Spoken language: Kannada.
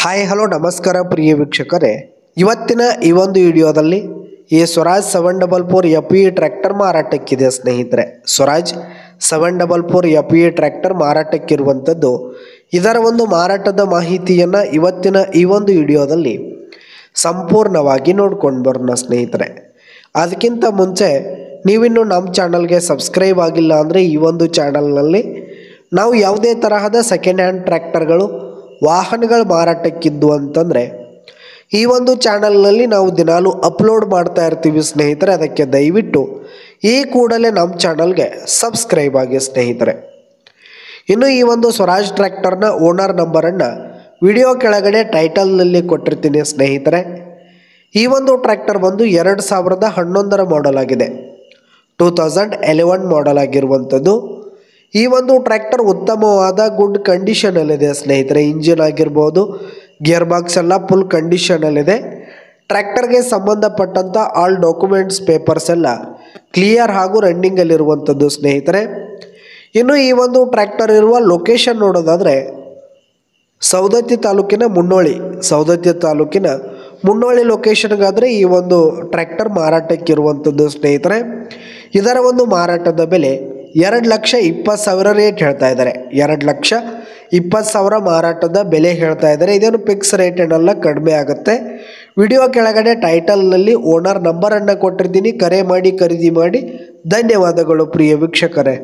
ಹಾಯ್ ಹಲೋ ನಮಸ್ಕಾರ ಪ್ರಿಯ ವೀಕ್ಷಕರೇ, ಇವತ್ತಿನ ಈ ಒಂದು ವಿಡಿಯೋದಲ್ಲಿ ಈ ಸ್ವರಾಜ್ 744 FE ಟ್ರ್ಯಾಕ್ಟರ್ ಮಾರಾಟಕ್ಕಿದೆ ಸ್ನೇಹಿತರೆ. ಸ್ವರಾಜ್ 744 FE ಟ್ರ್ಯಾಕ್ಟರ್ ಮಾರಾಟಕ್ಕಿರುವಂಥದ್ದು. ಇದರ ಒಂದು ಮಾರಾಟದ ಮಾಹಿತಿಯನ್ನು ಇವತ್ತಿನ ಈ ಒಂದು ವಿಡಿಯೋದಲ್ಲಿ ಸಂಪೂರ್ಣವಾಗಿ ನೋಡ್ಕೊಂಡು ಬರೋಣ ಸ್ನೇಹಿತರೆ. ಅದಕ್ಕಿಂತ ಮುಂಚೆ ನೀವಿನ್ನು ನಮ್ಮ ಚಾನಲ್ಗೆ ಸಬ್ಸ್ಕ್ರೈಬ್ ಆಗಿಲ್ಲ ಅಂದರೆ ಈ ಒಂದು ಚಾನಲ್ನಲ್ಲಿ ನಾವು ಯಾವುದೇ ತರಹದ ಸೆಕೆಂಡ್ ಹ್ಯಾಂಡ್ ಟ್ರ್ಯಾಕ್ಟರ್ಗಳು ವಾಹನಗಳ ಮಾರಾಟಕ್ಕಿದ್ದು ಅಂತಂದರೆ ಈ ಒಂದು ಚಾನಲ್ನಲ್ಲಿ ನಾವು ದಿನಾಲೂ ಅಪ್ಲೋಡ್ ಮಾಡ್ತಾ ಇರ್ತೀವಿ ಸ್ನೇಹಿತರೆ. ಅದಕ್ಕೆ ದಯವಿಟ್ಟು ಈ ಕೂಡಲೇ ನಮ್ಮ ಚಾನಲ್ಗೆ ಸಬ್ಸ್ಕ್ರೈಬ್ ಆಗಿ ಸ್ನೇಹಿತರೆ. ಇನ್ನು ಈ ಒಂದು ಸ್ವರಾಜ್ ಟ್ರ್ಯಾಕ್ಟರ್ನ ಓನರ್ ನಂಬರನ್ನು ವಿಡಿಯೋ ಕೆಳಗಡೆ ಟೈಟಲ್ನಲ್ಲಿ ಕೊಟ್ಟಿರ್ತೀನಿ ಸ್ನೇಹಿತರೆ. ಈ ಒಂದು ಟ್ರ್ಯಾಕ್ಟರ್ ಬಂದು 2011 ಮಾಡೆಲ್ ಆಗಿದೆ, 2011 ಮಾಡೆಲ್ ಆಗಿರುವಂಥದ್ದು. ಈ ಒಂದು ಟ್ರ್ಯಾಕ್ಟರ್ ಉತ್ತಮವಾದ ಗುಡ್ ಕಂಡೀಷನಲ್ಲಿದೆ ಸ್ನೇಹಿತರೆ. ಇಂಜಿನ್ ಆಗಿರ್ಬೋದು, ಗಿಯರ್ ಬಾಕ್ಸ್ ಎಲ್ಲ ಫುಲ್ ಕಂಡೀಷನಲ್ಲಿದೆ. ಟ್ರ್ಯಾಕ್ಟರ್ಗೆ ಸಂಬಂಧಪಟ್ಟಂಥ ಆಲ್ ಡಾಕ್ಯುಮೆಂಟ್ಸ್ ಪೇಪರ್ಸ್ ಎಲ್ಲ ಕ್ಲಿಯರ್ ಹಾಗೂ ರನ್ನಿಂಗಲ್ಲಿರುವಂಥದ್ದು ಸ್ನೇಹಿತರೆ. ಇನ್ನು ಈ ಒಂದು ಟ್ರ್ಯಾಕ್ಟರ್ ಇರುವ ಲೊಕೇಶನ್ ನೋಡೋದಾದರೆ ಸವದತ್ತಿ ತಾಲೂಕಿನ ಮುನ್ನೋಳಿ ಲೊಕೇಶನ್ಗಾದರೆ ಈ ಒಂದು ಟ್ರ್ಯಾಕ್ಟರ್ ಮಾರಾಟಕ್ಕಿರುವಂಥದ್ದು ಸ್ನೇಹಿತರೆ. ಇದರ ಒಂದು ಮಾರಾಟದ ಬೆಲೆ 2,20,000 ರೇಟ್ ಹೇಳ್ತಾ ಇದ್ದಾರೆ. 2,20,000 ಮಾರಾಟದ ಬೆಲೆ ಹೇಳ್ತಾ ಇದ್ದಾರೆ. ಇದೇನು ಫಿಕ್ಸ್ ರೇಟ್ ಏನಲ್ಲ, ಕಡಿಮೆ ಆಗುತ್ತೆ. ವಿಡಿಯೋ ಕೆಳಗಡೆ ಟೈಟಲ್ನಲ್ಲಿ ಓನರ್ ನಂಬರನ್ನು ಕೊಟ್ಟಿರ್ತೀನಿ. ಕರೆ ಮಾಡಿ ಖರೀದಿ ಮಾಡಿ. ಧನ್ಯವಾದಗಳು ಪ್ರಿಯ ವೀಕ್ಷಕರೇ.